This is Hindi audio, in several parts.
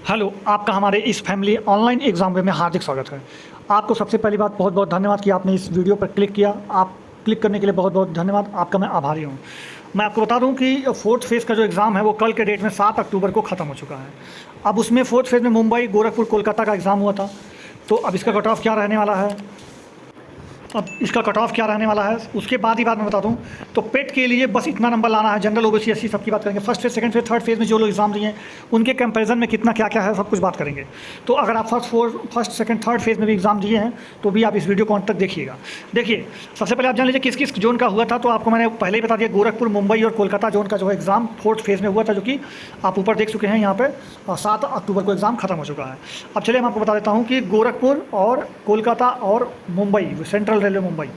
हेलो, आपका हमारे इस फैमिली ऑनलाइन एग्ज़ाम में हार्दिक स्वागत है। आपको सबसे पहली बात बहुत बहुत धन्यवाद कि आपने इस वीडियो पर क्लिक किया। आप क्लिक करने के लिए बहुत बहुत धन्यवाद, आपका मैं आभारी हूँ। मैं आपको बता दूं कि फोर्थ फेज़ का जो एग्ज़ाम है वो कल के डेट में 7 अक्टूबर को ख़त्म हो चुका है। अब उसमें फोर्थ फेज़ में मुंबई, गोरखपुर, कोलकाता का एग्ज़ाम हुआ था। तो अब इसका कट ऑफ क्या रहने वाला है, उसके बाद ही मैं बता दूं तो पेट के लिए बस इतना नंबर लाना है। जनरल, ओबीसी, एससी सबकी बात करेंगे। First phase, second phase, third phase में जो लोग एग्जाम दिए हैं उनके कंपैरिजन में कितना क्या क्या है सब कुछ बात करेंगे। तो अगर आप फर्स्ट सेकंड थर्ड फेज में भी एग्जाम दिए हैं तो भी आप इस वीडियो को अंत तक देखिएगा। देखिए, सबसे पहले आप जान लीजिए किस किस जोन का हुआ था। तो आपको मैंने पहले ही बता दिया, गोरखपुर, मुंबई और कोलकाता जोन का जो है एग्ज़ाम फोर्थ फेज में हुआ था, जो कि आप ऊपर देख चुके हैं यहाँ पे 7 अक्टूबर को एग्ज़ाम खत्म हो चुका है। अब चलिए मैं आपको बता देता हूँ कि गोरखपुर और कोलकाता और मुंबई, सेंट्रल रेलवे मुंबई,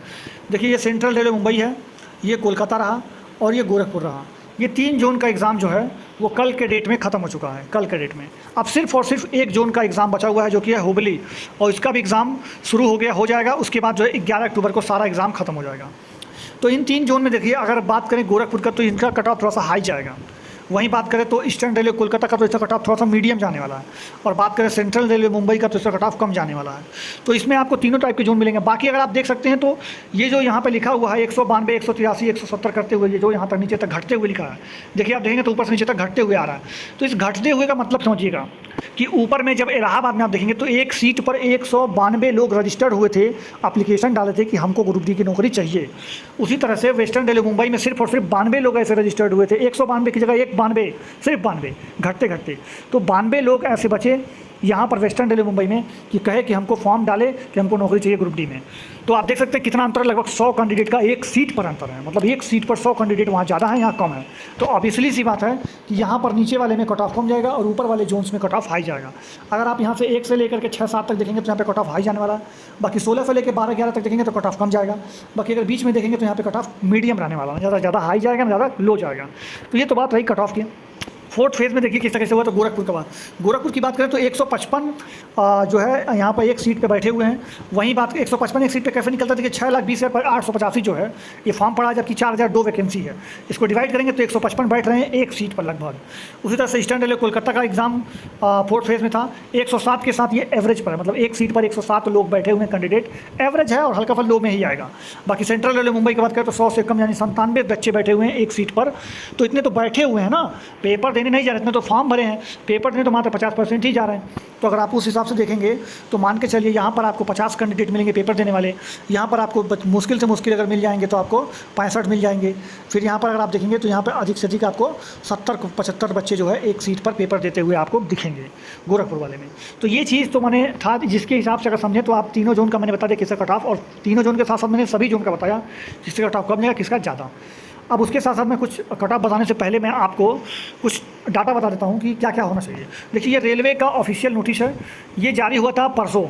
देखिए ये सेंट्रल रेलवे मुंबई है, ये कोलकाता रहा और ये गोरखपुर रहा। ये 3 जोन का एग्ज़ाम जो है वो कल के डेट में ख़त्म हो चुका है। कल के डेट में अब सिर्फ और सिर्फ एक जोन का एग्ज़ाम बचा हुआ है, जो कि है हुबली, और इसका भी एग्ज़ाम शुरू हो जाएगा। उसके बाद जो है 11 अक्टूबर को सारा एग्ज़ाम ख़त्म हो जाएगा। तो इन 3 जोन में देखिए, अगर बात करें गोरखपुर का तो इनका कट ऑफ थोड़ा सा हाई जाएगा। वहीं बात करें तो ईस्टर्न रेलवे कोलकाता का तो इसका कट ऑफ थोड़ा सा मीडियम जाने वाला है, और बात करें सेंट्रल रेलवे मुंबई का तो इसका कट ऑफ कम जाने वाला है। तो इसमें आपको तीनों टाइप के जोन मिलेंगे। बाकी अगर आप देख सकते हैं तो ये जो यहाँ पे लिखा हुआ है 192, 183, 170 करते हुए, ये जो यहाँ तक नीचे तक घटते हुए लिखा है, देखिए आप देखेंगे तो ऊपर से नीचे तक घटते हुए आ रहा है। तो इस घटते हुए का मतलब समझिएगा कि ऊपर में जब इलाहाबाद में आप देखेंगे तो एक सीट पर 192 लोग रजिस्टर्ड हुए थे, एप्लीकेशन डाले थे कि हमको ग्रुप डी की नौकरी चाहिए। उसी तरह से वेस्टर्न रेलवे मुंबई में सिर्फ और सिर्फ 92 लोग ऐसे रजिस्टर्ड हुए थे, 192 की जगह 192, सिर्फ 92, घटते घटते तो 92 लोग ऐसे बचे यहाँ पर वेस्टर्न रेलवे मुंबई में कि कहे कि हमको फॉर्म डाले कि हमको नौकरी चाहिए ग्रुप डी में। तो आप देख सकते हैं कितना अंतर है, लगभग 100 कैंडिडेट का एक सीट पर अंतर है। मतलब एक सीट पर 100 कैंडिडेट, वहाँ ज़्यादा है, यहाँ कम है। तो ऑब्वियसली सी बात है कि यहाँ पर नीचे वाले में कट ऑफ कम जाएगा और ऊपर वाले जोन्स में कट ऑफ हाई जाएगा। अगर आप यहाँ से 1 से लेकर के 6-7 तक देखेंगे तो यहाँ पे कट ऑफ हाई जाने वाला है। बाकी 16 से लेकर 12-11 तक देखेंगे तो कट ऑफ कम जाएगा। बाकी अगर बीच में देखेंगे तो यहाँ पे कट ऑफ मीडियम रहने वाला है, ज़्यादा हाई जाएगा ना ज़्यादा लो जाएगा। तो ये तो बात रही कट ऑफ की। फोर्थ फेज़ में देखिए किस तरह से हुआ। तो गोरखपुर की बात करें तो 155 जो है यहाँ पर एक सीट पे बैठे हुए हैं। वहीं बात 155 एक सीट पे कैसे निकलता है, देखिए 6,20,885 जो है ये फॉर्म पड़ा है, जबकि 4,002 वैकेंसी है। इसको डिवाइड करेंगे तो 155 बैठ रहे हैं एक सीट पर लगभग। उसी तरह से ईस्टर्न रेलवे कोलकाता का एग्ज़ाम फोर्थ फेज़ में था, 107 के साथ ये एवरेज पर है, मतलब एक सीट पर 107 लोग बैठे हुए हैं कैंडिडेट, एवरेज है और हल्का फल लो में ही आएगा। बाकी सेंट्रल रेलवे मुंबई की बात करें तो 100 से कम यानी 97 बच्चे बैठे हुए हैं एक सीट पर। तो इतने तो बैठे हुए हैं ना, पेपर देने नहीं जा रहे, इतने तो फॉर्म भरे हैं, पेपर देने तो मात्र 50% ही जा रहे हैं। तो अगर आप उस हिसाब से देखेंगे तो मान के चलिए यहाँ पर आपको 50 कैंडिडेट मिलेंगे पेपर देने वाले। यहाँ पर आपको मुश्किल से मुश्किल अगर मिल जाएंगे तो आपको 65 मिल जाएंगे। फिर यहाँ पर अगर आप देखेंगे तो यहाँ पर अधिक से अधिक आपको 70-75 बच्चे जो है एक सीट पर पेपर देते हुए आपको दिखेंगे गोरखपुर वाले में। तो ये चीज़ तो मैंने था, जिसके हिसाब से अगर समझें तो आप तीनों जोन का मैंने बता दिया किसका कट ऑफ, और तीनों जोन के साथ साथ मैंने सभी जोन का बताया जिसका कट ऑफ कम जाएगा, किसका ज़्यादा। अब उसके साथ साथ मैं कुछ कट ऑफ बताने से पहले मैं आपको कुछ डाटा बता देता हूँ कि क्या क्या होना चाहिए। देखिए, ये रेलवे का ऑफिशियल नोटिस है, ये जारी हुआ था परसों।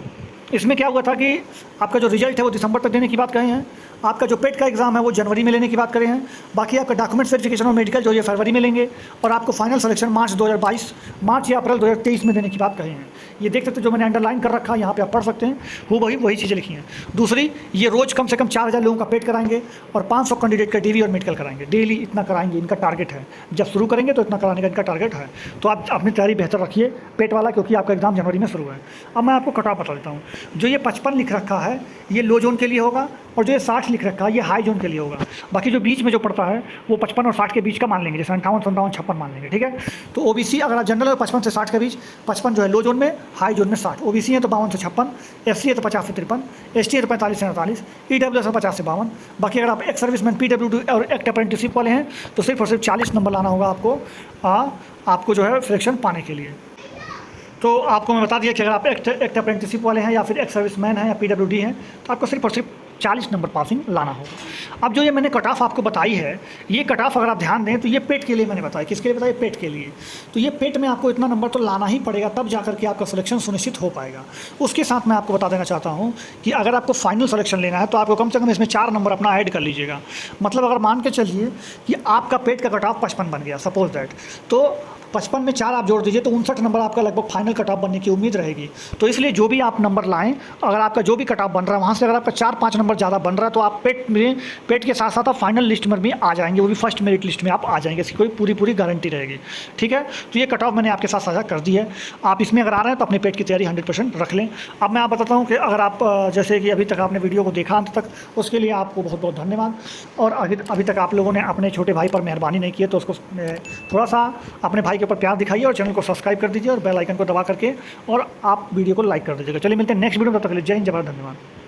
इसमें क्या हुआ था कि आपका जो रिजल्ट है वो दिसंबर तक देने की बात कहे हैं, आपका जो पेट का एग्ज़ाम है वो जनवरी में लेने की बात करें हैं, बाकी आपका डॉक्यूमेंट्स वेरिफिकेशन और मेडिकल जो है फरवरी में लेंगे, और आपको फाइनल सिलेक्शन मार्च या अप्रैल 2023 में देने की बात कही है। ये देख सकते हैं, जो मैंने अंडरलाइन कर रखा है यहाँ पे आप पढ़ सकते हैं, वही चीज़ें लिखी हैं। दूसरी, ये रोज़ कम से कम 4,000 लोगों का पेट कराएंगे और 500 कैंडिडेट का डीवी और मेडिकल कराएंगे। डेली इतना कराएंगे, इनका टारगेट है। जब शुरू करेंगे तो इतना कराने का इनका टारगेट है। तो आप अपनी तैयारी बेहतर रखिए पेट वाला, क्योंकि आपका एग्ज़ाम जनवरी में शुरू है। अब मैं आपको कट ऑफ बता देता हूँ। जो ये 55 लिख रखा है ये लो जोन के लिए होगा, और जो ये 60 लिख रखा है ये हाई जोन के लिए होगा। बाकी जो बीच में जो पड़ता है वो 55 और 60 के बीच का मान लेंगे, जैसे 58, 57, 56 मान लेंगे, ठीक है। तो ओबीसी अगर आप जनरल है 55 से 60 के बीच, 55 जो है लो जोन में, हाई जोन में 60। ओबीसी है तो 52 से 56, एससी है तो 50 से 53, एसटी है तो 45 से 48, ईडब्ल्यूएस है 50 से 52। बाकी अगर आप एक्स सर्विसमैन, पीडब्ल्यूडी और एक्ट अप्रेंटिसशिप वाले हैं तो सिर्फ और सिर्फ 40 नंबर लाना होगा आपको जो है सिलेक्शन पाने के लिए। तो आपको मैं बता दिया कि अगर आप एक्ट अप्रेंटिसशिप वाले हैं या फिर एक्स सर्विसमैन हैं या पीडब्ल्यूडी हैं तो आपको सिर्फ और सिर्फ 40 नंबर पासिंग लाना होगा। अब जो ये मैंने कट ऑफ आपको बताई है, ये कट ऑफ अगर आप ध्यान दें तो ये पेट के लिए मैंने बताया। किसके लिए बताया? पेट के लिए। तो ये पेट में आपको इतना नंबर तो लाना ही पड़ेगा, तब जाकर के आपका सिलेक्शन सुनिश्चित हो पाएगा। उसके साथ मैं आपको बता देना चाहता हूँ कि अगर आपको फाइनल सिलेक्शन लेना है तो आपको कम से कम इसमें 4 नंबर अपना ऐड कर लीजिएगा। मतलब अगर मान के चलिए कि आपका पेट का कट ऑफ 55 बन गया, सपोज दैट, तो 55 में 4 आप जोड़ दीजिए तो 59 नंबर आपका लगभग फाइनल कट ऑफ बनने की उम्मीद रहेगी। तो इसलिए जो भी आप नंबर लाएँ, अगर आपका जो भी कट ऑफ बन रहा है वहाँ से अगर आपका 4-5 नंबर ज़्यादा बन रहा है तो आप पेट के साथ साथ आप फाइनल लिस्ट में भी आ जाएंगे, वो भी फर्स्ट मेरिट लिस्ट में आप आ जाएंगे, इसकी कोई पूरी गारंटी रहेगी। ठीक है, तो ये कट ऑफ मैंने आपके साथ साझा कर दी है। आप इसमें अगर आ रहे हैं तो अपने पेट की तैयारी 100% रख लें। अब मैं आप बताता हूँ कि अगर आप जैसे कि अभी तक आपने वीडियो को देखा अंत तक, उसके लिए आपको बहुत बहुत धन्यवाद। और अभी तक आप लोगों ने अपने छोटे भाई पर मेहरबानी नहीं की है तो उसको थोड़ा सा अपने भाई के ऊपर प्यार दिखाइए और चैनल को सब्सक्राइब कर दीजिए और बेल आइकन को दबा करके और आप वीडियो को लाइक कर दीजिएगा। चलिए मिलते हैं नेक्स्ट वीडियो में, तब तक के लिए जय हिंद, जय भारत, धन्यवाद।